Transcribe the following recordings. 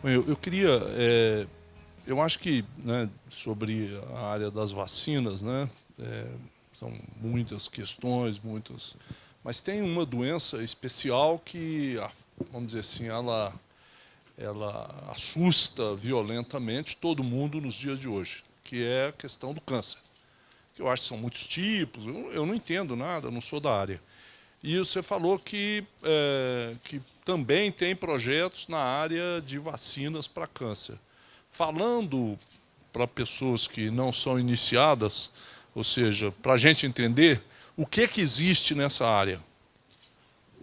Eu queria, eu acho que, né, sobre a área das vacinas, né, são muitas questões, mas tem uma doença especial que, vamos dizer assim, ela assusta violentamente todo mundo nos dias de hoje, que é a questão do câncer. Que eu acho que são muitos tipos, eu não entendo nada, eu não sou da área. E você falou que também tem projetos na área de vacinas para câncer. Falando para pessoas que não são iniciadas, ou seja, para a gente entender o que existe nessa área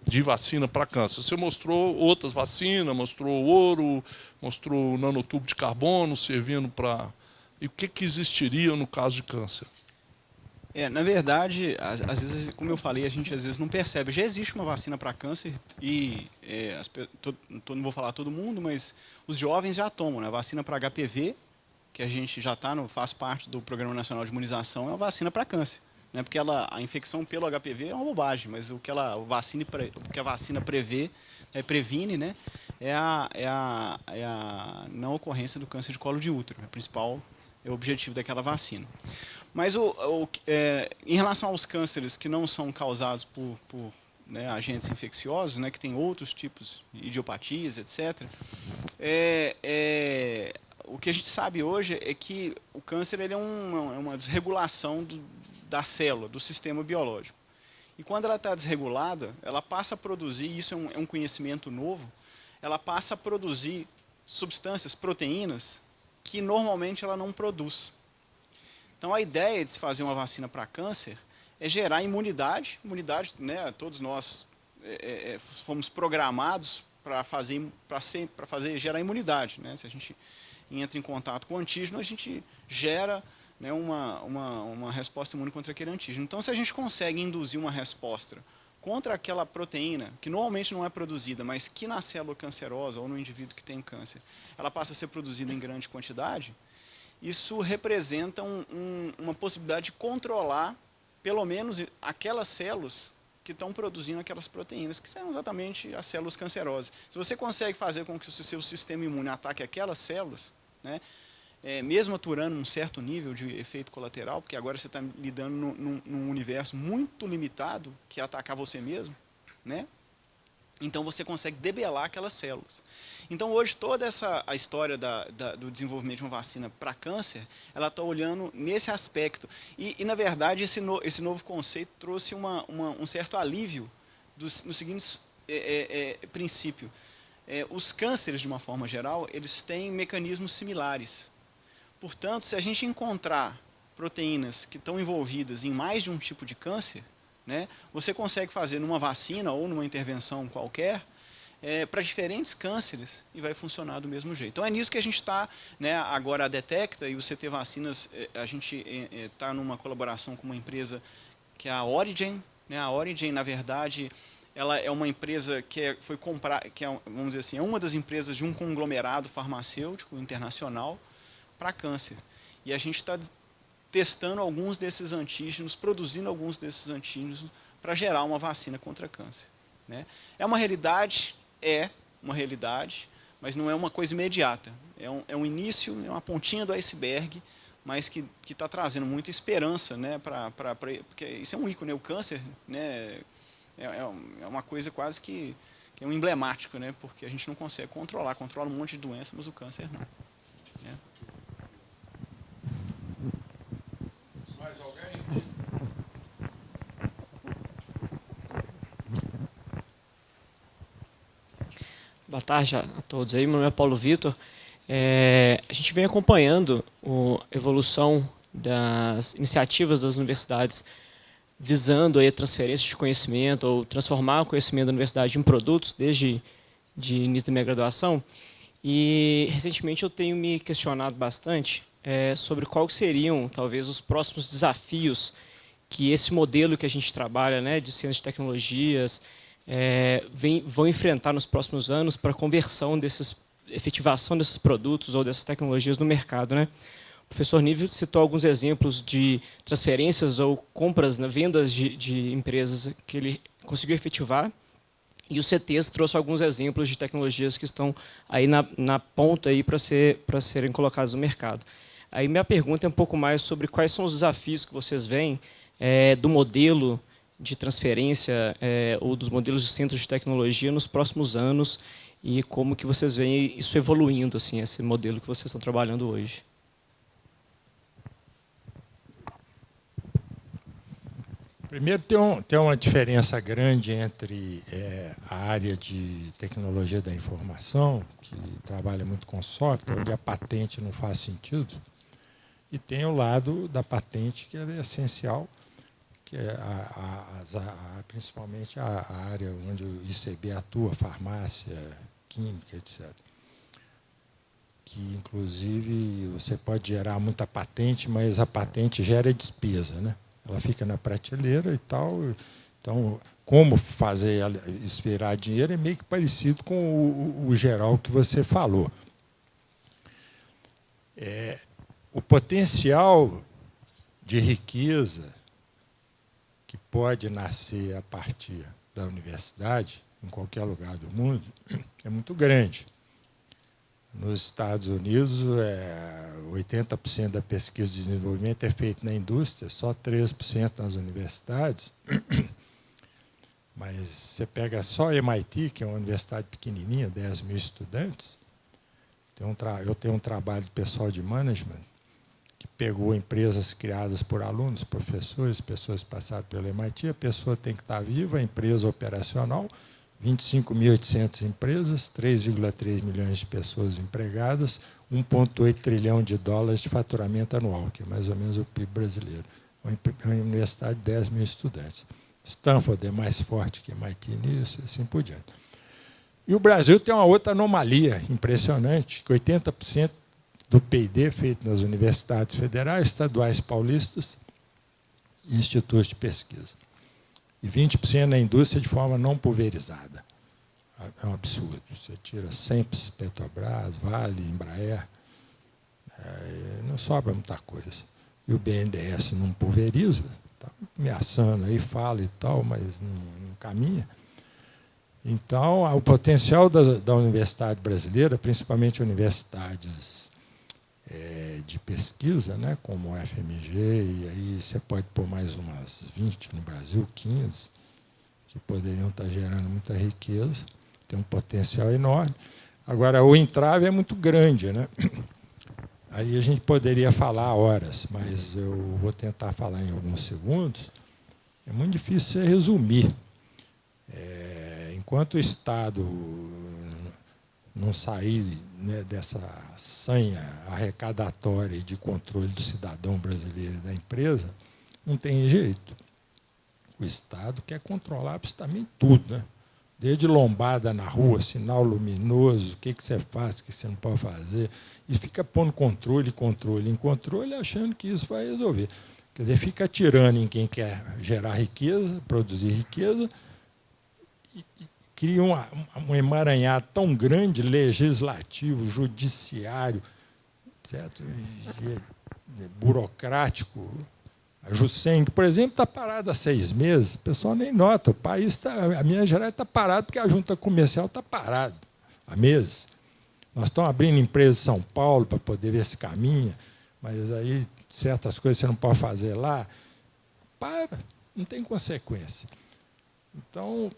de vacina para câncer. Você mostrou outras vacinas, mostrou ouro, mostrou nanotubo de carbono servindo para... E o que existiria no caso de câncer? Na verdade, às vezes, como eu falei, a gente às vezes não percebe. Já existe uma vacina para câncer e não vou falar todo mundo, mas os jovens já tomam, né? A vacina para HPV, que a gente já faz parte do Programa Nacional de Imunização, é uma vacina para câncer, né? Porque a infecção pelo HPV é uma bobagem, mas o que a vacina prevê, previne, né? É a não ocorrência do câncer de colo de útero. É o principal objetivo daquela vacina. Mas em relação aos cânceres que não são causados por né, agentes infecciosos, né, que tem outros tipos de idiopatias, etc., o que a gente sabe hoje é que o câncer ele é uma desregulação da célula, do sistema biológico. E quando ela está desregulada, ela passa a produzir, isso é um conhecimento novo, ela passa a produzir substâncias, proteínas, que normalmente ela não produz. Então, a ideia de se fazer uma vacina para câncer é gerar imunidade. Imunidade, né, todos nós fomos programados para gerar imunidade. Né? Se a gente entra em contato com o antígeno, a gente gera, né, uma resposta imune contra aquele antígeno. Então, se a gente consegue induzir uma resposta contra aquela proteína, que normalmente não é produzida, mas que na célula cancerosa ou no indivíduo que tem câncer, ela passa a ser produzida em grande quantidade, isso representa uma possibilidade de controlar, pelo menos, aquelas células que estão produzindo aquelas proteínas, que são exatamente as células cancerosas. Se você consegue fazer com que o seu sistema imune ataque aquelas células, né, mesmo aturando um certo nível de efeito colateral, porque agora você está lidando num universo muito limitado, que é atacar você mesmo, né? Então você consegue debelar aquelas células. Então hoje toda a história do desenvolvimento de uma vacina para câncer, ela está olhando nesse aspecto. E na verdade esse novo conceito trouxe um certo alívio no seguinte princípio. Os cânceres, de uma forma geral, eles têm mecanismos similares. Portanto, se a gente encontrar proteínas que estão envolvidas em mais de um tipo de câncer, né, você consegue fazer numa vacina ou numa intervenção qualquer para diferentes cânceres e vai funcionar do mesmo jeito. Então é nisso que a gente está, né, agora a Detecta e o CT Vacinas, a gente está numa colaboração com uma empresa que é a Origen. Né, a Origen, na verdade, ela é uma empresa que foi comprar, vamos dizer assim, é uma das empresas de um conglomerado farmacêutico internacional para câncer. E a gente está testando alguns desses antígenos, produzindo alguns desses antígenos para gerar uma vacina contra câncer. Né? É uma realidade, mas não é uma coisa imediata. É um início, é uma pontinha do iceberg, mas que está trazendo muita esperança, né, porque isso é um ícone, né? O câncer, né, é uma coisa quase que é um emblemático, né, porque a gente não consegue controla um monte de doença, mas o câncer não. Né? Mais alguém? Boa tarde a todos. Aí, meu nome é Paulo Vitor. A gente vem acompanhando a evolução das iniciativas das universidades visando aí a transferência de conhecimento ou transformar o conhecimento da universidade em produtos desde o início da minha graduação. E, recentemente, eu tenho me questionado bastante sobre quais seriam, talvez, os próximos desafios que esse modelo que a gente trabalha, né, de ciência de tecnologias, vão enfrentar nos próximos anos para a efetivação desses produtos ou dessas tecnologias no mercado. Né? O professor Nível citou alguns exemplos de transferências ou compras, né, vendas de empresas que ele conseguiu efetivar E o CTES trouxe alguns exemplos de tecnologias que estão aí na ponta para serem colocadas no mercado. Aí minha pergunta é um pouco mais sobre quais são os desafios que vocês veem do modelo de transferência ou dos modelos de centros de tecnologia nos próximos anos e como que vocês veem isso evoluindo, assim, esse modelo que vocês estão trabalhando hoje. Primeiro, tem uma diferença grande entre a área de tecnologia da informação, que trabalha muito com software, onde a patente não faz sentido, e tem o lado da patente, que é essencial, que é principalmente a área onde o ICB atua, farmácia, química, etc. Que, inclusive, você pode gerar muita patente, mas a patente gera despesa, né? Ela fica na prateleira e tal. Então, como fazer ela virar dinheiro é meio que parecido com o geral que você falou. O potencial de riqueza que pode nascer a partir da universidade, em qualquer lugar do mundo, é muito grande. Nos Estados Unidos, 80% da pesquisa de desenvolvimento é feita na indústria, só 3% nas universidades. Mas você pega só a MIT, que é uma universidade pequenininha, 10 mil estudantes. Eu tenho um trabalho de pessoal de management que pegou empresas criadas por alunos, professores, pessoas que passaram pelo MIT. A pessoa tem que estar viva, a empresa operacional, 25.800 empresas, 3,3 milhões de pessoas empregadas, 1,8 trilhão de dólares de faturamento anual, que é mais ou menos o PIB brasileiro. Uma universidade de 10 mil estudantes. Stanford é mais forte que MIT nisso, assim por diante. E o Brasil tem uma outra anomalia impressionante, que 80% do P&D feito nas universidades federais, estaduais paulistas e institutos de pesquisa. E 20% na indústria de forma não pulverizada. É um absurdo. Você tira sempre Petrobras, Vale, Embraer, não sobra muita coisa. E o BNDES não pulveriza, está ameaçando aí, fala e tal, mas não caminha. Então, o potencial da universidade brasileira, principalmente universidades de pesquisa, né, como o FMG, e aí você pode pôr mais umas 20 no Brasil, 15, que poderiam estar gerando muita riqueza, tem um potencial enorme. Agora, o entrave é muito grande, né? Aí a gente poderia falar horas, mas eu vou tentar falar em alguns segundos. É muito difícil você resumir. Enquanto o Estado não sair, né, dessa sanha arrecadatória e de controle do cidadão brasileiro e da empresa, não tem jeito. O Estado quer controlar absolutamente tudo, né? Desde lombada na rua, sinal luminoso, o que você faz, o que você não pode fazer, e fica pondo controle em controle, achando que isso vai resolver. Quer dizer, fica atirando em quem quer gerar riqueza, produzir riqueza, e cria um emaranhado tão grande, legislativo, judiciário, certo? Burocrático. A Jusseng, por exemplo, está parada há 6 meses, o pessoal nem nota. O país a Minas Gerais está parado porque a junta comercial está parada há meses. Nós estamos abrindo empresas em São Paulo para poder ver se caminha, mas aí certas coisas você não pode fazer lá. Não tem consequência. Então,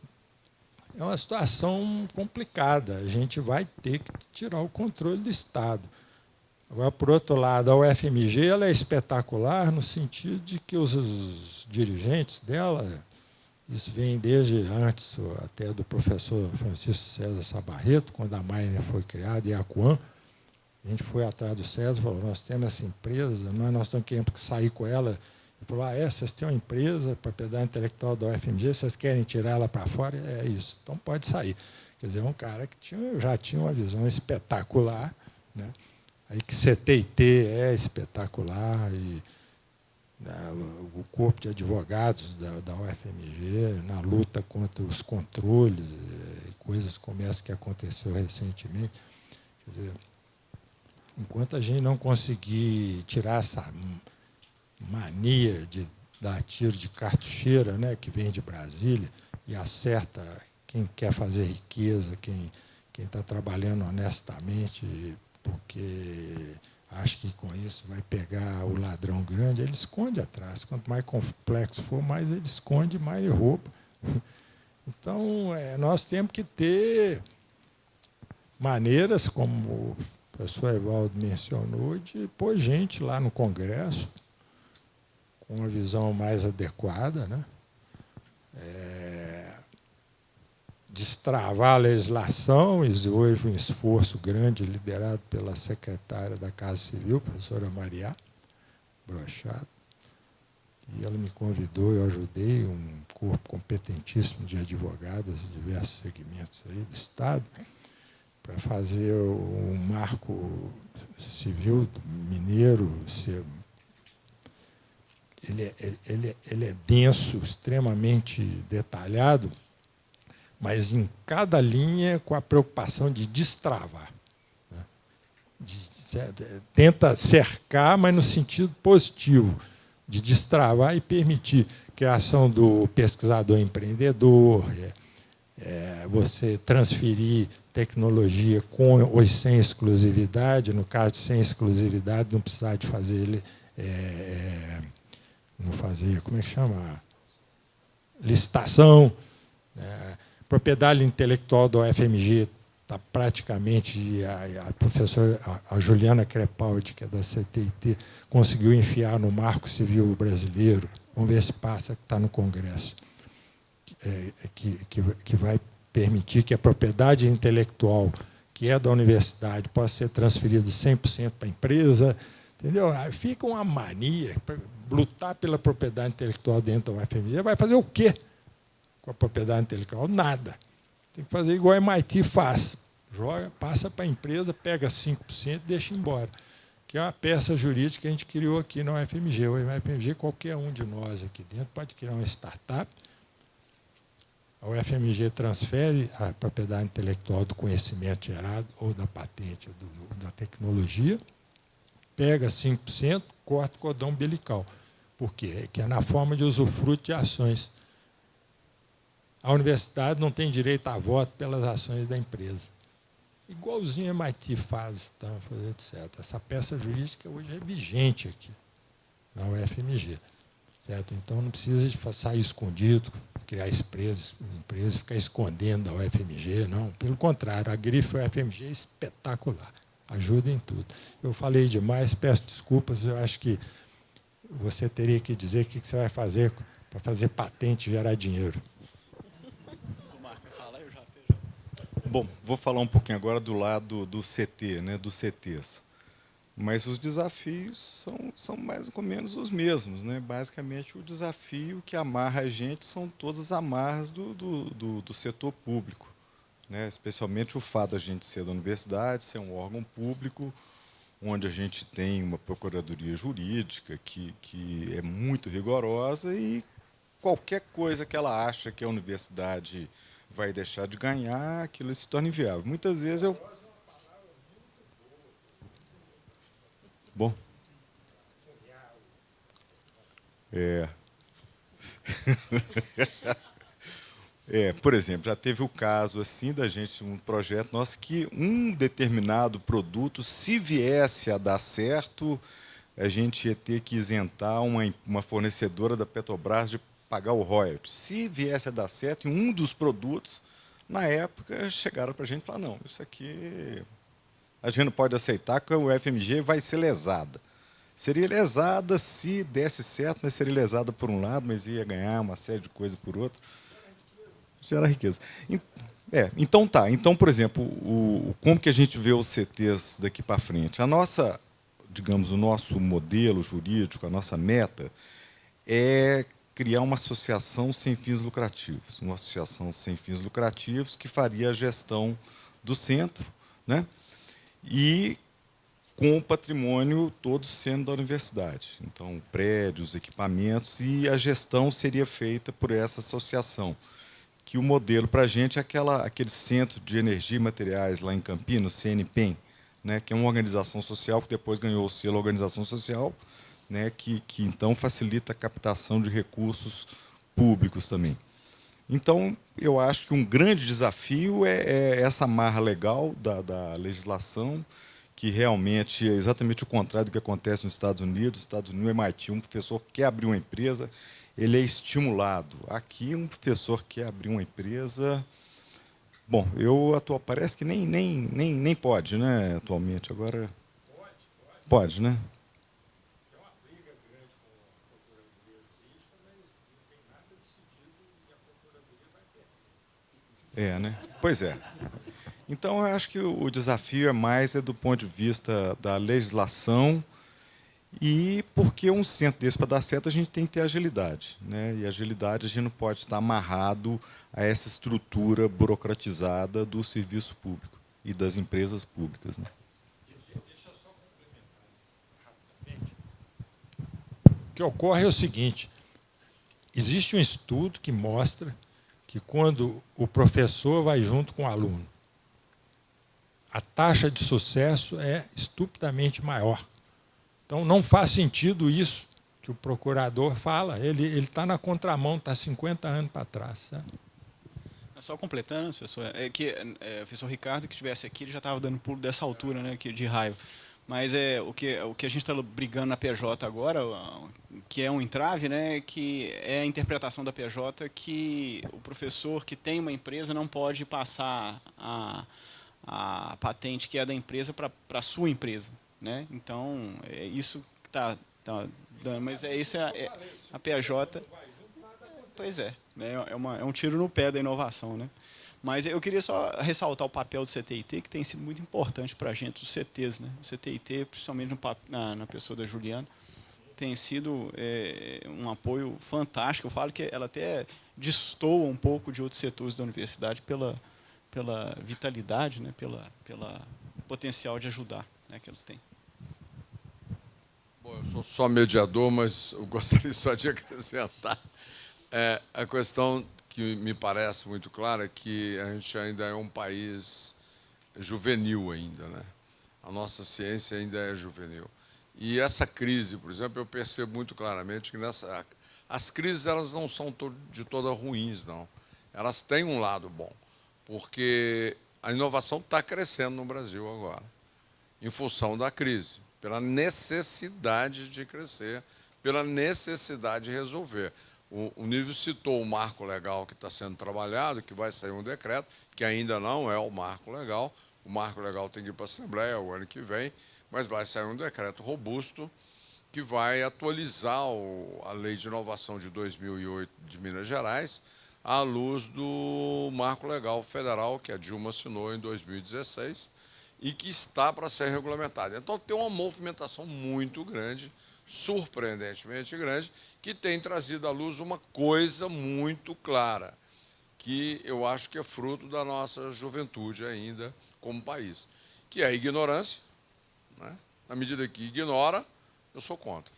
é uma situação complicada. A gente vai ter que tirar o controle do Estado. Agora, por outro lado, a UFMG ela é espetacular no sentido de que os dirigentes dela, isso vem desde antes até do professor Francisco César Sabarreto, quando a Miner foi criada, e a Coan, a gente foi atrás do César e falou, nós temos essa empresa, nós estamos querendo sair com ela. Ele falou, vocês têm uma empresa, propriedade intelectual da UFMG, vocês querem tirar ela para fora? É isso, então pode sair. Quer dizer, é um cara que já tinha uma visão espetacular, né? Aí que CTIT é espetacular, e o corpo de advogados da UFMG, na luta contra os controles, coisas como essa que aconteceu recentemente. Quer dizer, enquanto a gente não conseguir tirar essa mania de dar tiro de cartucheira, né, que vem de Brasília, e acerta quem quer fazer riqueza, quem está trabalhando honestamente, porque acha que com isso vai pegar o ladrão grande, ele esconde atrás. Quanto mais complexo for, mais ele esconde, mais ele rouba. Então, nós temos que ter maneiras, como o professor Evaldo mencionou, de pôr gente lá no Congresso com uma visão mais adequada, né? Destravar a legislação, e hoje um esforço grande liderado pela secretária da Casa Civil, professora Maria Brochado, e ela me convidou, eu ajudei um corpo competentíssimo de advogadas de diversos segmentos aí do Estado para fazer um marco civil mineiro. Ele é denso, extremamente detalhado, mas em cada linha com a preocupação de destravar. Né? Tenta cercar, mas no sentido positivo, de destravar e permitir a criação do pesquisador empreendedor, você transferir tecnologia com ou sem exclusividade. No caso de sem exclusividade, não precisar de fazer ele, não fazer, como é que chama? Licitação. Propriedade intelectual do UFMG está praticamente, a professora a Juliana Crepaldi, que é da CTIT, conseguiu enfiar no Marco Civil Brasileiro. Vamos ver se passa, que está no Congresso, que vai permitir que a propriedade intelectual, que é da universidade, possa ser transferida 100% para a empresa. Entendeu? Fica uma mania para lutar pela propriedade intelectual dentro da UFMG. Vai fazer o quê com a propriedade intelectual? Nada. Tem que fazer igual a MIT faz. Joga, passa para a empresa, pega 5% e deixa embora. Que é uma peça jurídica que a gente criou aqui na UFMG. Hoje, na UFMG, qualquer um de nós aqui dentro pode criar uma startup. A UFMG transfere a propriedade intelectual do conhecimento gerado, ou da patente, ou da tecnologia, pega 5%, corta o cordão umbilical. Por quê? Que é na forma de usufruto de ações. A universidade não tem direito a voto pelas ações da empresa. Igualzinho a MIT faz, Stanford, etc. Essa peça jurídica hoje é vigente aqui, na UFMG. Certo? Então, não precisa de sair escondido, criar empresas e ficar escondendo a UFMG, não. Pelo contrário, a grife UFMG é espetacular. Ajuda em tudo. Eu falei demais, peço desculpas, eu acho que você teria que dizer o que você vai fazer para fazer patente e gerar dinheiro. Bom, vou falar um pouquinho agora do lado do CT, né, dos CTs. Mas os desafios são mais ou menos os mesmos. Né? Basicamente, o desafio que amarra a gente são todas as amarras do setor público. Né? Especialmente o fato da gente ser da universidade, ser um órgão público, onde a gente tem uma procuradoria jurídica que é muito rigorosa e qualquer coisa que ela acha que a universidade vai deixar de ganhar, aquilo se torna inviável. Muitas vezes eu... Bom. Por exemplo, já teve o caso assim da gente, um projeto nosso, que um determinado produto, se viesse a dar certo, a gente ia ter que isentar uma fornecedora da Petrobras de pagar o royalties. Se viesse a dar certo, em um dos produtos, na época, chegaram para a gente e falaram, não, isso aqui a gente não pode aceitar que o UFMG vai ser lesada. Seria lesada se desse certo, mas seria lesada por um lado, mas ia ganhar uma série de coisas por outro. Gera riqueza. Então, tá. Então, por exemplo, como que a gente vê os CTs daqui para frente? A nossa, digamos, o nosso modelo jurídico, a nossa meta é criar uma associação sem fins lucrativos. Uma associação sem fins lucrativos que faria a gestão do centro, né? E com o patrimônio todo sendo da universidade. Então, prédios, equipamentos, e a gestão seria feita por essa associação. Que o modelo para a gente é aquele Centro de Energia e Materiais lá em Campinas, CNPEM, né, que é uma organização social que depois ganhou o selo Organização Social, né, que então facilita a captação de recursos públicos também. Então, eu acho que um grande desafio é essa amarra legal da legislação, que realmente é exatamente o contrário do que acontece nos Estados Unidos. Nos Estados Unidos, no MIT, um professor quer abrir uma empresa, ele é estimulado. Aqui, um professor quer abrir uma empresa... Bom, parece que nem pode, né, atualmente. Agora, pode, né? É, né? Pois é. Então, eu acho que o desafio é mais do ponto de vista da legislação, e porque um centro desse, para dar certo, a gente tem que ter agilidade, né? E agilidade a gente não pode estar amarrado a essa estrutura burocratizada do serviço público e das empresas públicas, né? Deixa eu só complementar rapidamente. O que ocorre é o seguinte: existe um estudo que mostra que quando o professor vai junto com o aluno, a taxa de sucesso é estupidamente maior. Então, não faz sentido isso que o procurador fala. Ele está na contramão, está 50 anos para trás. Sabe? Só completando, professor, o professor Ricardo, que estivesse aqui, ele já estava dando pulo dessa altura, né, de raiva. Mas o que a gente está brigando na PJ agora, que é um entrave, né, que é a interpretação da PJ que o professor que tem uma empresa não pode passar a patente que é da empresa para a sua empresa, né? Então, é isso que está dando. Mas isso é a PJ... Pois é, né? É um tiro no pé da inovação, né? Mas eu queria só ressaltar o papel do CTIT, que tem sido muito importante para a gente, os CTs, né? O CTIT, principalmente na pessoa da Juliana, tem sido um apoio fantástico. Eu falo que ela até destoa um pouco de outros setores da universidade pela vitalidade, né? pela potencial de ajudar, né, que eles têm. Bom, eu sou só mediador, mas eu gostaria só de acrescentar a questão que me parece muito clara, que a gente ainda é um país juvenil ainda, né? A nossa ciência ainda é juvenil. E essa crise, por exemplo, eu percebo muito claramente que as crises elas não são de todas ruins, não. Elas têm um lado bom, porque a inovação está crescendo no Brasil agora, em função da crise, pela necessidade de crescer, pela necessidade de resolver. O Nível citou o marco legal que está sendo trabalhado, que vai sair um decreto, que ainda não é o marco legal. O marco legal tem que ir para a Assembleia o ano que vem, mas vai sair um decreto robusto que vai atualizar a Lei de Inovação de 2008 de Minas Gerais à luz do marco legal federal que a Dilma assinou em 2016 e que está para ser regulamentado. Então, tem uma movimentação muito grande, surpreendentemente grande, que tem trazido à luz uma coisa muito clara, que eu acho que é fruto da nossa juventude ainda como país, que é a ignorância, né? Na medida que ignora, eu sou contra.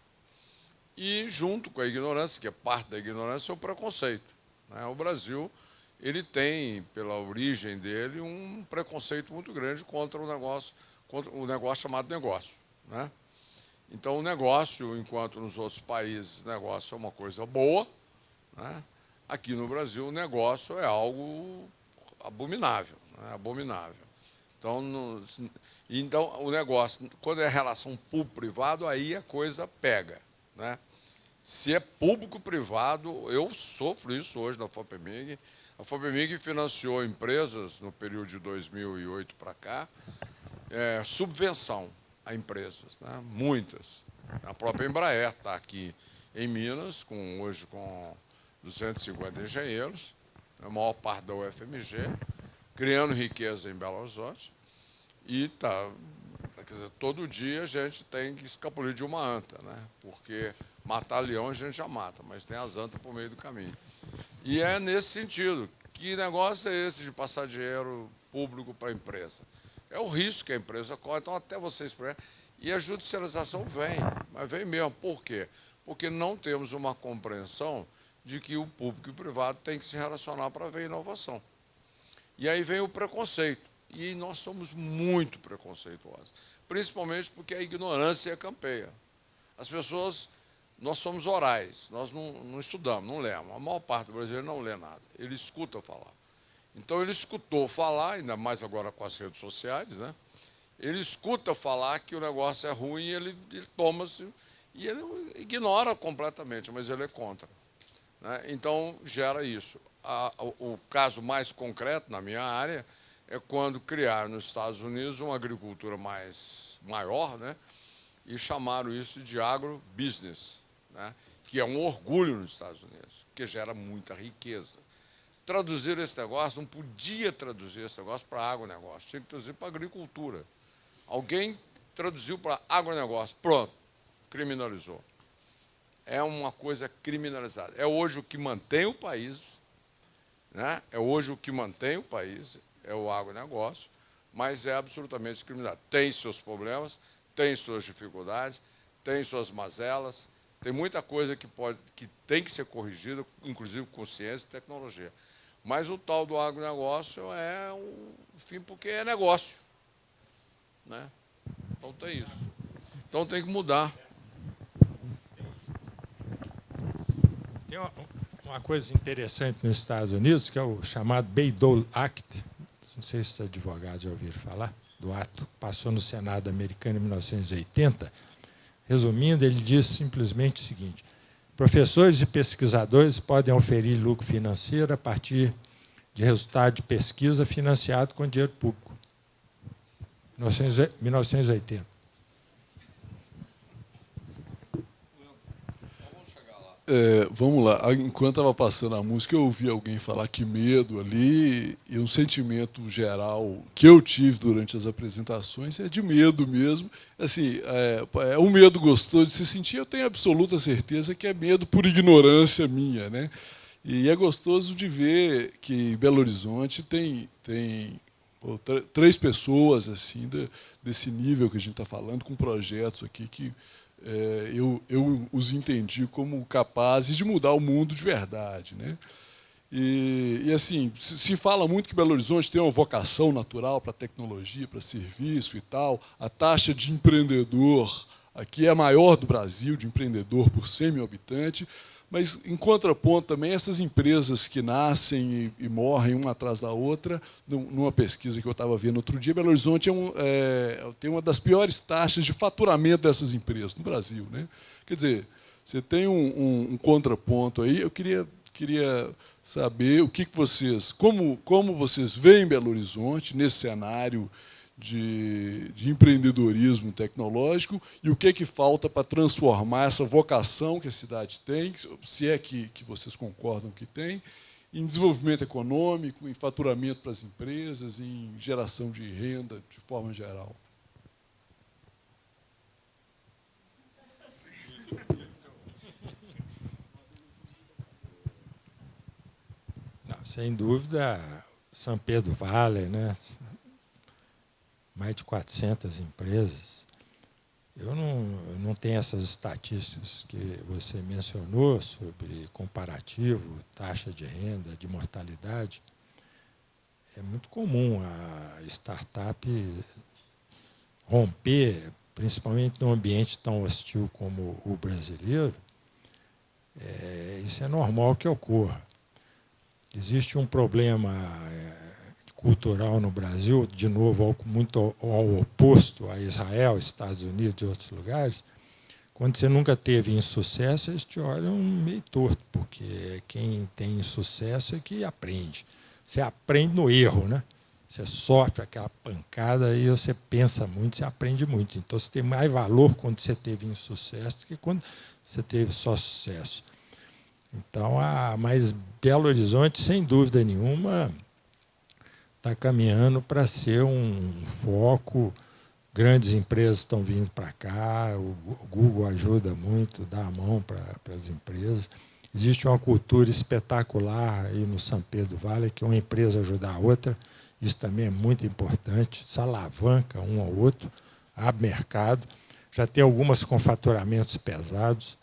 E, junto com a ignorância, que é parte da ignorância, é o preconceito, né? O Brasil ele tem, pela origem dele, um preconceito muito grande contra o negócio chamado negócio, né? Então, o negócio, enquanto nos outros países o negócio é uma coisa boa, né? Aqui no Brasil o negócio é algo abominável, né? Abominável. Então, o negócio, quando é relação público-privado, aí a coisa pega, né? Se é público-privado, eu sofro isso hoje na FOPEMIG. A FOPEMIG financiou empresas no período de 2008 para cá, subvenção a empresas, né? Muitas. A própria Embraer está aqui em Minas, hoje com 250 engenheiros, a maior parte da UFMG, criando riqueza em Belo Horizonte. E quer dizer, todo dia a gente tem que escapulir de uma anta, né? Porque matar leão a gente já mata, mas tem as antas por meio do caminho. E é nesse sentido. Que negócio é esse de passar dinheiro público para a empresa? É o risco que a empresa corre, então até vocês... E a judicialização vem, mas vem mesmo. Por quê? Porque não temos uma compreensão de que o público e o privado têm que se relacionar para ver inovação. E aí vem o preconceito. E nós somos muito preconceituosos, principalmente porque a ignorância campeia. As pessoas nós somos orais, nós não estudamos, não lemos. A maior parte do brasileiro não lê nada, ele escuta falar. Então, ele escutou falar, ainda mais agora com as redes sociais, né? Ele escuta falar que o negócio é ruim, ele toma-se, e ele ignora completamente, mas ele é contra. Né? Então, gera isso. O caso mais concreto, na minha área, é quando criaram nos Estados Unidos uma agricultura maior, né? E chamaram isso de agrobusiness, né? Que é um orgulho nos Estados Unidos, que gera muita riqueza. Traduzir esse negócio, não podia traduzir esse negócio para agronegócio, tinha que traduzir para agricultura. Alguém traduziu para agronegócio, pronto, criminalizou. É uma coisa criminalizada. É hoje o que mantém o país, né? É hoje o que mantém o país, é o agronegócio, mas é absolutamente criminalizado. Tem seus problemas, tem suas dificuldades, tem suas mazelas, tem muita coisa que tem que ser corrigida, inclusive com ciência e tecnologia. Mas o tal do agronegócio é enfim, porque é negócio. Né? Então tem isso. Então tem que mudar. Tem uma coisa interessante nos Estados Unidos, que é o chamado Bayh-Dole Act. Não sei se os advogados já ouviram falar do ato que passou no Senado americano em 1980. Resumindo, ele diz simplesmente o seguinte: professores e pesquisadores podem oferir lucro financeiro a partir de resultado de pesquisa financiado com dinheiro público. 1980. Vamos lá. Enquanto estava passando a música, eu ouvi alguém falar que medo ali, e um sentimento geral que eu tive durante as apresentações é de medo mesmo. Assim, é um medo gostoso de se sentir. Eu tenho absoluta certeza que é medo por ignorância minha, né? E é gostoso de ver que em Belo Horizonte tem 3 pessoas assim desse nível que a gente está falando, com projetos aqui que eu os entendi como capazes de mudar o mundo de verdade, né? E assim, se fala muito que Belo Horizonte tem uma vocação natural para tecnologia, para serviço e tal. A taxa de empreendedor aqui é a maior do Brasil, de empreendedor por 100 mil habitantes. Mas, em contraponto, também, essas empresas que nascem e morrem uma atrás da outra, numa pesquisa que eu estava vendo outro dia, Belo Horizonte tem uma das piores taxas de faturamento dessas empresas no Brasil, né? Quer dizer, você tem um contraponto aí. Eu queria saber o que vocês, como vocês veem Belo Horizonte nesse cenário de empreendedorismo tecnológico, e o que falta para transformar essa vocação que a cidade tem, se é que vocês concordam que tem, em desenvolvimento econômico, em faturamento para as empresas, em geração de renda de forma geral. Não, sem dúvida, São Pedro Valley, né? Mais de 400 empresas. Eu não tenho essas estatísticas que você mencionou sobre comparativo, taxa de renda, de mortalidade. É muito comum a startup romper, principalmente num ambiente tão hostil como o brasileiro. Isso é normal que ocorra. Existe um problema cultural no Brasil, de novo, muito ao oposto a Israel, Estados Unidos e outros lugares. Quando você nunca teve insucesso, eles te olham meio torto, porque quem tem insucesso é que aprende. Você aprende no erro, né? Você sofre aquela pancada e você pensa muito, você aprende muito. Então, você tem mais valor quando você teve insucesso do que quando você teve só sucesso. Então, mas Belo Horizonte, sem dúvida nenhuma, está caminhando para ser um foco. Grandes empresas estão vindo para cá, o Google ajuda muito, dá a mão para as empresas. Existe uma cultura espetacular aí no São Pedro Valley, que uma empresa ajuda a outra. Isso também é muito importante, isso alavanca um ao outro, abre mercado. Já tem algumas com faturamentos pesados.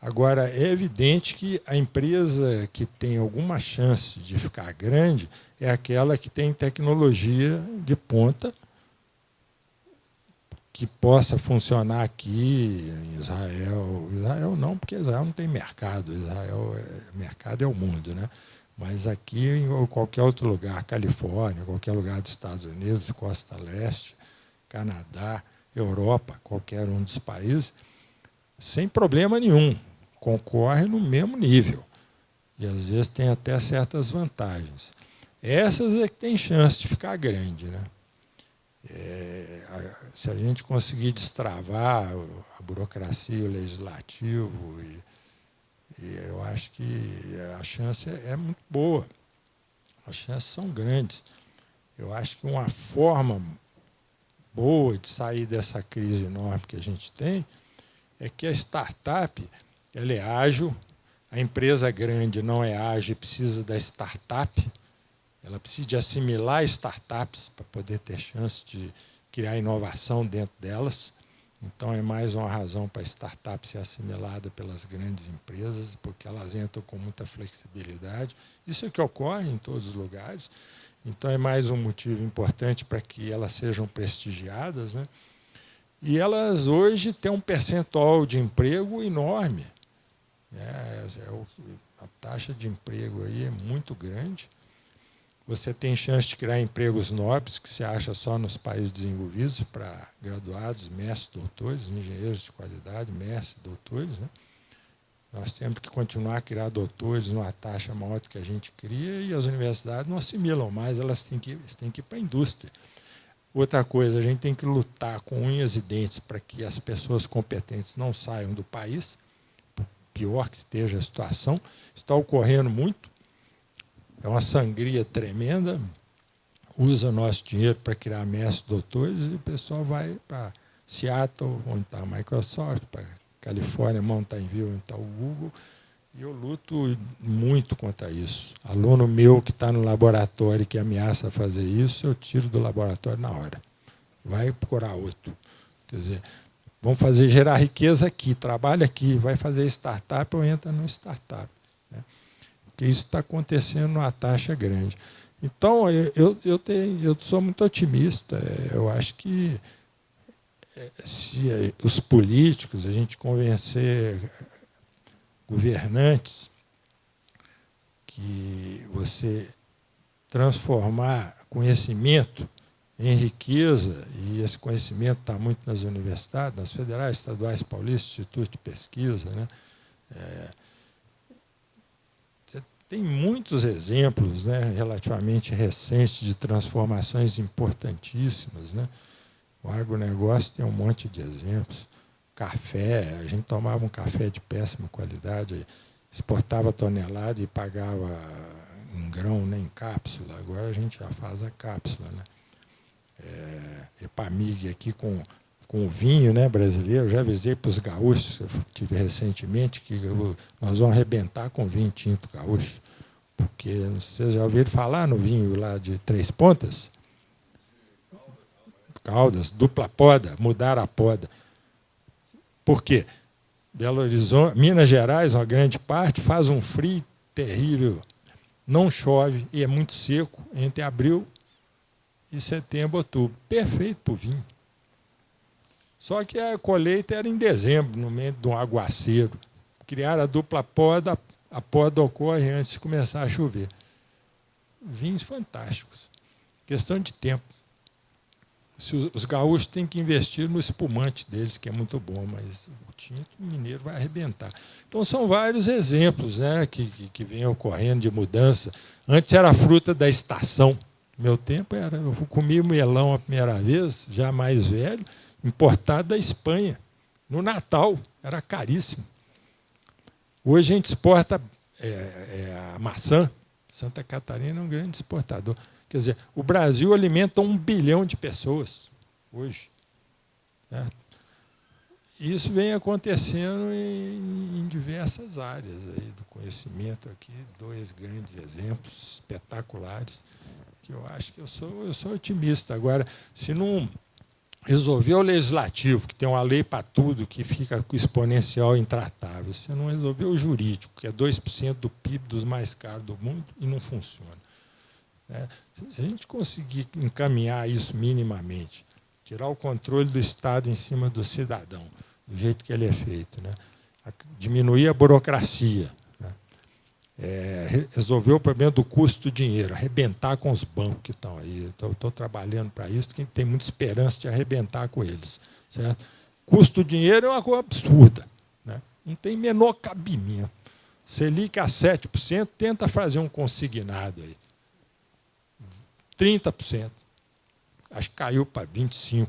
Agora, é evidente que a empresa que tem alguma chance de ficar grande é aquela que tem tecnologia de ponta, que possa funcionar aqui em Israel. Israel não, porque Israel não tem mercado. Mercado é o mundo, né? Mas aqui, em qualquer outro lugar, Califórnia, qualquer lugar dos Estados Unidos, Costa Leste, Canadá, Europa, qualquer um dos países, sem problema nenhum, concorre no mesmo nível. E, às vezes, tem até certas vantagens. Essas é que tem chance de ficar grande, né? Se a gente conseguir destravar a burocracia, o legislativo, e eu acho que a chance é muito boa. As chances são grandes. Eu acho que uma forma boa de sair dessa crise enorme que a gente tem é que a startup ela é ágil, a empresa grande não é ágil e precisa da startup, ela precisa de assimilar startups para poder ter chance de criar inovação dentro delas. Então, é mais uma razão para a startup ser assimilada pelas grandes empresas, porque elas entram com muita flexibilidade. Isso é que ocorre em todos os lugares. Então, é mais um motivo importante para que elas sejam prestigiadas, né? E elas hoje têm um percentual de emprego enorme. A taxa de emprego aí é muito grande. Você tem chance de criar empregos nobres que se acha só nos países desenvolvidos para graduados, mestres, doutores, engenheiros de qualidade, mestres, doutores, né? Nós temos que continuar a criar doutores numa taxa maior do que a gente cria e as universidades não assimilam mais, elas têm que ir para a indústria. Outra coisa, a gente tem que lutar com unhas e dentes para que as pessoas competentes não saiam do país, por pior que esteja a situação. Está ocorrendo muito. É uma sangria tremenda, usa o nosso dinheiro para criar mestres, doutores, e o pessoal vai para Seattle, onde está a Microsoft, para Califórnia, Mountain View, onde está o Google, e eu luto muito contra isso. Aluno meu que está no laboratório que ameaça fazer isso, eu tiro do laboratório na hora. Vai procurar outro. Quer dizer, vamos gerar riqueza aqui, trabalha aqui, vai fazer startup ou entra no startup, né? Porque isso está acontecendo numa taxa grande. Então, eu sou muito otimista. Eu acho que se os políticos, a gente convencer governantes que você transformar conhecimento em riqueza, e esse conhecimento está muito nas universidades, nas federais, estaduais, paulistas, institutos de pesquisa, né? Tem muitos exemplos, né, relativamente recentes de transformações importantíssimas, né? O agronegócio tem um monte de exemplos. Café, a gente tomava um café de péssima qualidade, exportava tonelada e pagava em grão, nem em cápsula. Agora a gente já faz a cápsula, né? Epamig aqui com o vinho, né, brasileiro. Já avisei para os gaúchos, eu tive recentemente, que nós vamos arrebentar com vinho tinto gaúcho. Porque vocês já ouviram falar no vinho lá de Três Pontas? Caldas, dupla poda, mudar a poda. Por quê? Belo Horizonte, Minas Gerais, uma grande parte, faz um frio terrível, não chove e é muito seco entre abril e setembro, outubro. Perfeito para o vinho. Só que a colheita era em dezembro, no meio de um aguaceiro. Criaram a dupla poda, a poda ocorre antes de começar a chover. Vinhos fantásticos. Questão de tempo. Os gaúchos têm que investir no espumante deles, que é muito bom, mas o tinto mineiro vai arrebentar. Então, são vários exemplos, né, que vêm ocorrendo de mudança. Antes era a fruta da estação. No meu tempo, eu comi melão a primeira vez, já mais velho, importado da Espanha. No Natal, era caríssimo. Hoje a gente exporta a maçã. Santa Catarina é um grande exportador. Quer dizer, o Brasil alimenta 1 bilhão de pessoas hoje. Certo? Isso vem acontecendo em diversas áreas aí do conhecimento aqui, 2 grandes exemplos espetaculares, que eu acho que eu sou otimista. Agora, se não resolver o legislativo, que tem uma lei para tudo, que fica exponencial intratável, se não resolver o jurídico, que é 2% do PIB dos mais caros do mundo, e não funciona. Se a gente conseguir encaminhar isso minimamente, tirar o controle do Estado em cima do cidadão, do jeito que ele é feito, né? Diminuir a burocracia, né? Resolver o problema do custo do dinheiro, arrebentar com os bancos que estão aí. Estou trabalhando para isso, porque tem muita esperança de arrebentar com eles. Certo? Custo do dinheiro é uma coisa absurda, né? Não tem menor cabimento. Selic a 7%, tenta fazer um consignado aí. 30%. Acho que caiu para 25%.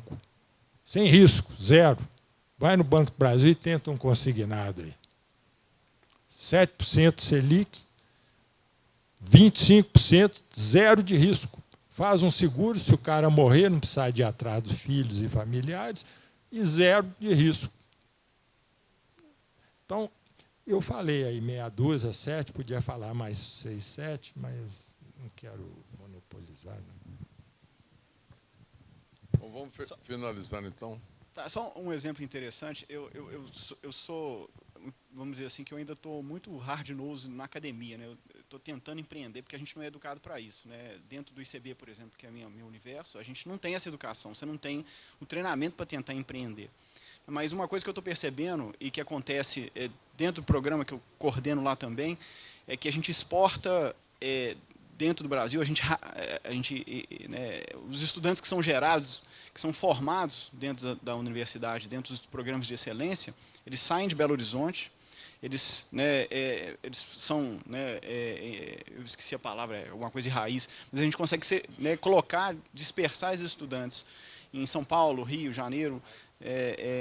Sem risco, zero. Vai no Banco do Brasil e tenta um consignado aí. 7% Selic, 25%, zero de risco. Faz um seguro, se o cara morrer, não precisa ir atrás dos filhos e familiares, e zero de risco. Então, eu falei aí meia dúzia, 7, podia falar mais 6, 7, mas não quero monopolizar. Não. Bom, vamos finalizando, então. Tá, só um exemplo interessante. Eu sou, vamos dizer assim, que eu ainda estou muito hard-nose na academia, né? Eu estou tentando empreender, porque a gente não é educado para isso, né? Dentro do ICB, por exemplo, que é meu universo, a gente não tem essa educação, você não tem o treinamento para tentar empreender. Mas uma coisa que eu estou percebendo, e que acontece dentro do programa que eu coordeno lá também, é que a gente exporta dentro do Brasil, né, os estudantes que são gerados, que são formados dentro da universidade, dentro dos programas de excelência, eles saem de Belo Horizonte, eles são, né, eu esqueci a palavra, alguma coisa de raiz, mas a gente consegue colocar, dispersar esses estudantes em São Paulo, Rio, Janeiro,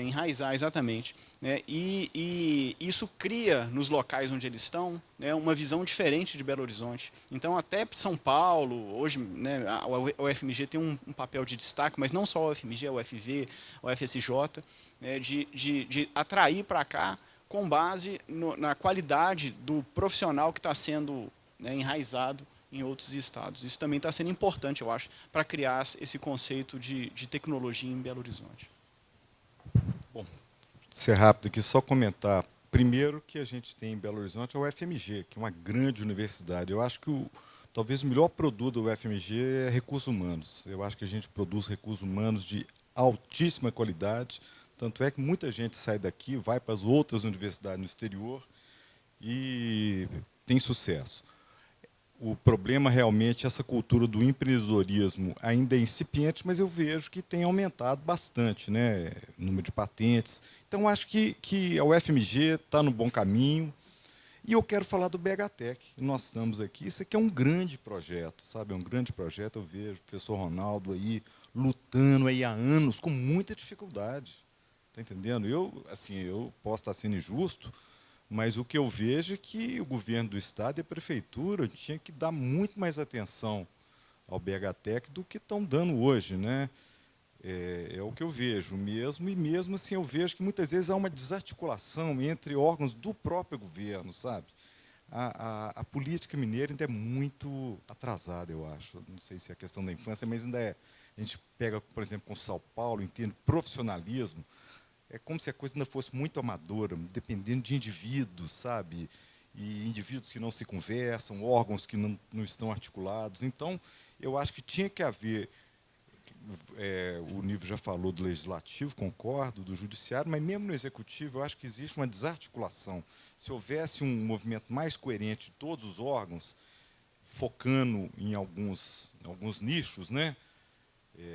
enraizar exatamente, né? E isso cria nos locais onde eles estão, né, uma visão diferente de Belo Horizonte. Então, até São Paulo, hoje, né, a UFMG tem um papel de destaque, mas não só a UFMG, a UFV, a UFSJ, né, de atrair para cá com base na qualidade do profissional que está sendo, né, enraizado em outros estados. Isso também está sendo importante, eu acho, para criar esse conceito de tecnologia em Belo Horizonte. Bom, ser rápido aqui, só comentar. Primeiro que a gente tem em Belo Horizonte é o UFMG, que é uma grande universidade. Eu acho que talvez o melhor produto do UFMG é recursos humanos. Eu acho que a gente produz recursos humanos de altíssima qualidade. Tanto é que muita gente sai daqui, vai para as outras universidades no exterior e tem sucesso. O problema realmente, essa cultura do empreendedorismo ainda é incipiente, mas eu vejo que tem aumentado bastante, né, o número de patentes. Então, acho que a UFMG está no bom caminho. E eu quero falar do BHTEC. Nós estamos aqui, isso aqui é um grande projeto, sabe? É um grande projeto. Eu vejo o professor Ronaldo aí lutando aí há anos, com muita dificuldade. Está entendendo? Eu posso estar sendo injusto, mas o que eu vejo é que o governo do Estado e a Prefeitura tinha que dar muito mais atenção ao BHTEC do que estão dando hoje, né? É o que eu vejo mesmo, e mesmo assim eu vejo que muitas vezes há uma desarticulação entre órgãos do próprio governo, sabe? A política mineira ainda é muito atrasada, eu acho. Não sei se é a questão da infância, mas ainda é. A gente pega, por exemplo, com São Paulo, em termos de profissionalismo, é como se a coisa ainda fosse muito amadora, dependendo de indivíduos, sabe? E indivíduos que não se conversam, órgãos que não estão articulados. Então, eu acho que tinha que haver, o Nível já falou do legislativo, concordo, do judiciário, mas mesmo no executivo, eu acho que existe uma desarticulação. Se houvesse um movimento mais coerente de todos os órgãos, focando em alguns nichos, né?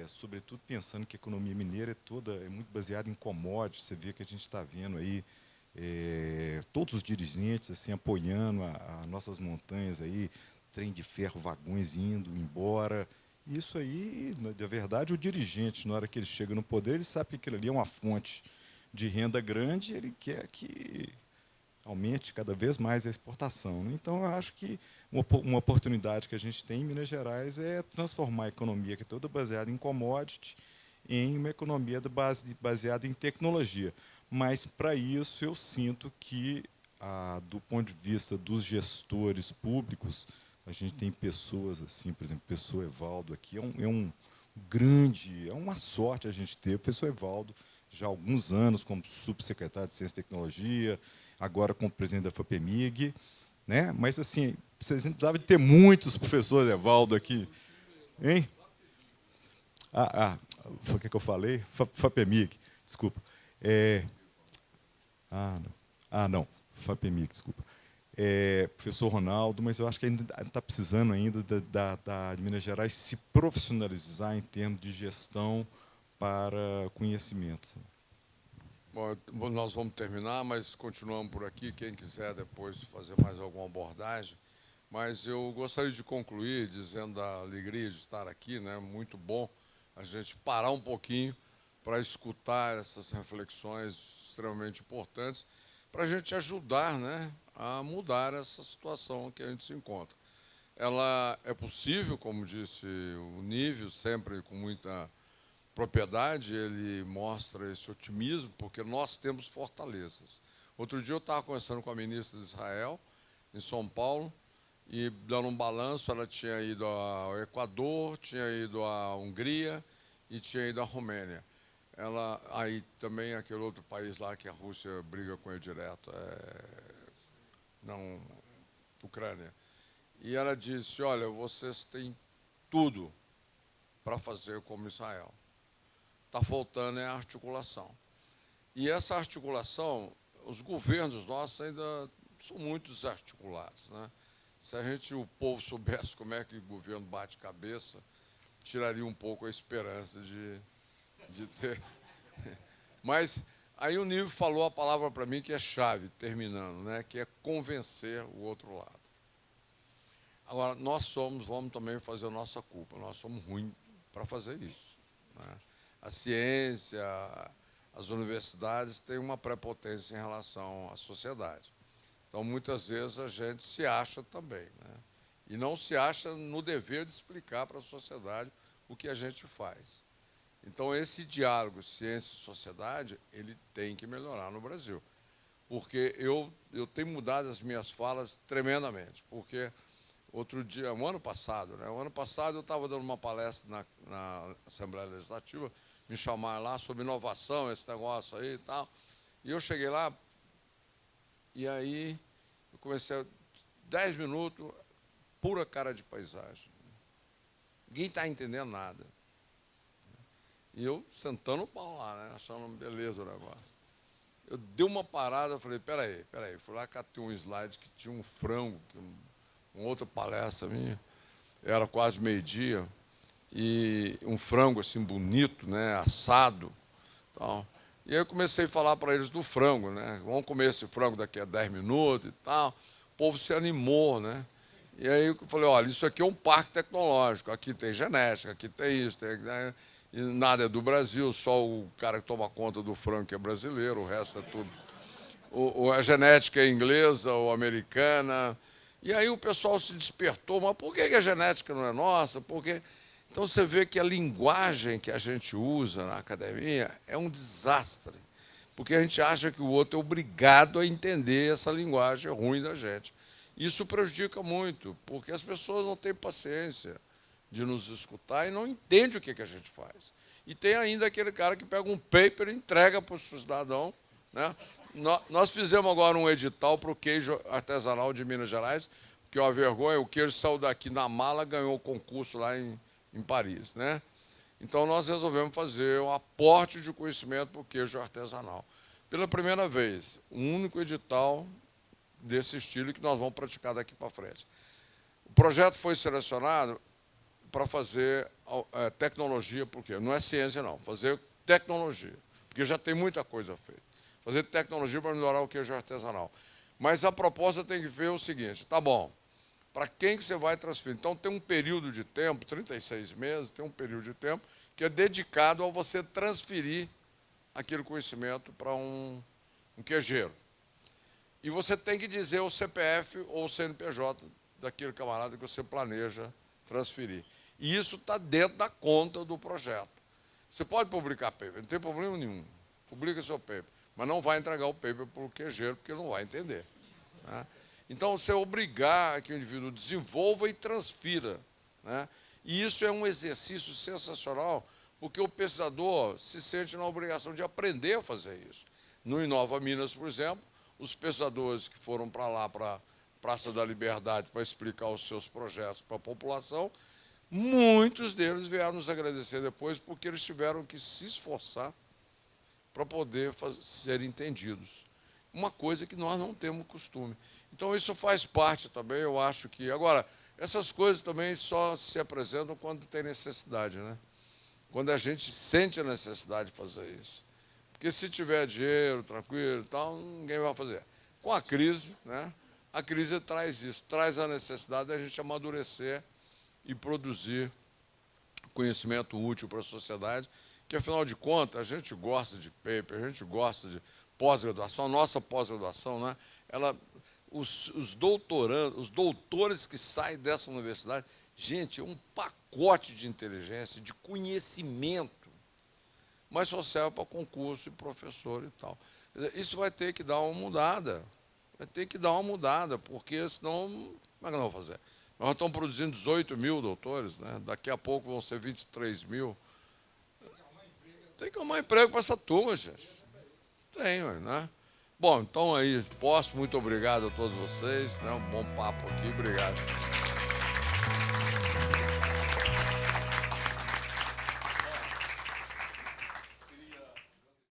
Sobretudo pensando que a economia mineira é muito baseada em commodities. Você vê que a gente está vendo aí todos os dirigentes assim apoiando as nossas montanhas aí, trem de ferro, vagões indo embora. Isso aí, na verdade, o dirigente, na hora que ele chega no poder, ele sabe que aquilo ali é uma fonte de renda grande, e ele quer que aumente cada vez mais a exportação, né? Então, eu acho que uma oportunidade que a gente tem em Minas Gerais é transformar a economia, que é toda baseada em commodity, em uma economia baseada em tecnologia. Mas, para isso, eu sinto que, do ponto de vista dos gestores públicos, a gente tem pessoas assim, por exemplo, o professor Evaldo aqui, é uma sorte a gente ter o professor Evaldo já há alguns anos como subsecretário de Ciência e Tecnologia, agora como presidente da FAPEMIG, né? Mas assim, a gente precisava de ter muitos professores Evaldo aqui, hein? Foi o que eu falei? FAPEMIG, desculpa. Não. FAPEMIG, desculpa. Professor Ronaldo, mas eu acho que ainda está precisando ainda de Minas Gerais se profissionalizar em termos de gestão para conhecimento. Bom, nós vamos terminar, mas continuamos por aqui. Quem quiser depois fazer mais alguma abordagem. Mas eu gostaria de concluir dizendo da alegria de estar aqui, né? Muito bom a gente parar um pouquinho para escutar essas reflexões extremamente importantes, para a gente ajudar, né, a mudar essa situação que a gente se encontra. Ela é possível, como disse o Nívio, sempre com muita propriedade, ele mostra esse otimismo, porque nós temos fortalezas. Outro dia eu estava conversando com a ministra de Israel, em São Paulo, e dando um balanço, ela tinha ido ao Equador, tinha ido à Hungria e tinha ido à Romênia. Aí também aquele outro país lá que a Rússia briga com ele direto, Ucrânia. E ela disse, olha, vocês têm tudo para fazer como Israel. Está faltando a articulação. E essa articulação, os governos nossos ainda são muito desarticulados, né? Se o povo soubesse como é que o governo bate cabeça, tiraria um pouco a esperança de ter. Mas aí o Nívio falou a palavra para mim que é chave, terminando, né? Que é convencer o outro lado. Agora, vamos também fazer a nossa culpa, nós somos ruins para fazer isso, né? A ciência, as universidades têm uma prepotência em relação à sociedade. Então, muitas vezes, a gente se acha também, né? E não se acha no dever de explicar para a sociedade o que a gente faz. Então, esse diálogo ciência e sociedade, ele tem que melhorar no Brasil. Porque eu tenho mudado as minhas falas tremendamente. Porque outro dia, o ano passado, eu estava dando uma palestra na Assembleia Legislativa, me chamaram lá sobre inovação, esse negócio aí e tal. E eu cheguei lá, e aí eu comecei 10 minutos, pura cara de paisagem. Ninguém está entendendo nada. E eu sentando o pau lá, né, achando beleza o negócio. Eu dei uma parada, falei, peraí. Fui lá, catei um slide que tinha um frango, uma outra palestra minha, era quase meio-dia, e um frango assim bonito, né, assado. Tal. E aí eu comecei a falar para eles do frango, né? Vamos comer esse frango daqui a 10 minutos e tal. O povo se animou, né? E aí eu falei, olha, isso aqui é um parque tecnológico, aqui tem genética, aqui tem isso, né? E nada é do Brasil, só o cara que toma conta do frango que é brasileiro, o resto é tudo. A genética é inglesa ou americana. E aí o pessoal se despertou, mas por que a genética não é nossa? Porque... Então, você vê que a linguagem que a gente usa na academia é um desastre, porque a gente acha que o outro é obrigado a entender essa linguagem ruim da gente. Isso prejudica muito, porque as pessoas não têm paciência de nos escutar e não entendem o que a gente faz. E tem ainda aquele cara que pega um paper e entrega para o cidadão, né? Nós fizemos agora um edital para o queijo artesanal de Minas Gerais, que é uma vergonha, o queijo saiu daqui na mala, ganhou o concurso lá em Paris, né? Então, nós resolvemos fazer um aporte de conhecimento para o queijo artesanal. Pela primeira vez, um único edital desse estilo que nós vamos praticar daqui para frente. O projeto foi selecionado para fazer tecnologia, porque não é ciência, não, fazer tecnologia, porque já tem muita coisa feita. Fazer tecnologia para melhorar o queijo artesanal. Mas a proposta tem que ver o seguinte, tá bom, para quem que você vai transferir? Então, tem um período de tempo, 36 meses, tem um período de tempo que é dedicado a você transferir aquele conhecimento para um queijeiro. E você tem que dizer o CPF ou o CNPJ daquele camarada que você planeja transferir. E isso está dentro da conta do projeto. Você pode publicar paper, não tem problema nenhum. Publica seu paper, mas não vai entregar o paper para o queijeiro, porque ele não vai entender, né? Então, você obrigar que o indivíduo desenvolva e transfira, né? E isso é um exercício sensacional, porque o pesquisador se sente na obrigação de aprender a fazer isso. No Inova Minas, por exemplo, os pesquisadores que foram para lá, para a Praça da Liberdade, para explicar os seus projetos para a população, Muitos deles vieram nos agradecer depois porque eles tiveram que se esforçar para poder ser entendidos. Uma coisa que nós não temos costume. Então, isso faz parte também, eu acho que... Agora, essas coisas também só se apresentam quando tem necessidade, né? Quando a gente sente a necessidade de fazer isso. Porque se tiver dinheiro, tranquilo e tal, ninguém vai fazer. Com a crise, né? A crise traz isso, traz a necessidade de a gente amadurecer e produzir conhecimento útil para a sociedade, que, afinal de contas, a gente gosta de paper, a gente gosta de pós-graduação, a nossa pós-graduação, né? Os doutores que saem dessa universidade, gente, é um pacote de inteligência, de conhecimento, mas só serve para concurso e professor e tal. Isso vai ter que dar uma mudada, porque senão, como é que nós vamos fazer? Nós estamos produzindo 18 mil doutores, né? Daqui a pouco vão ser 23 mil. Tem que arrumar emprego para essa turma, gente. Tem, né? Bom, então aí, muito obrigado a todos vocês, né? Um bom papo aqui, obrigado.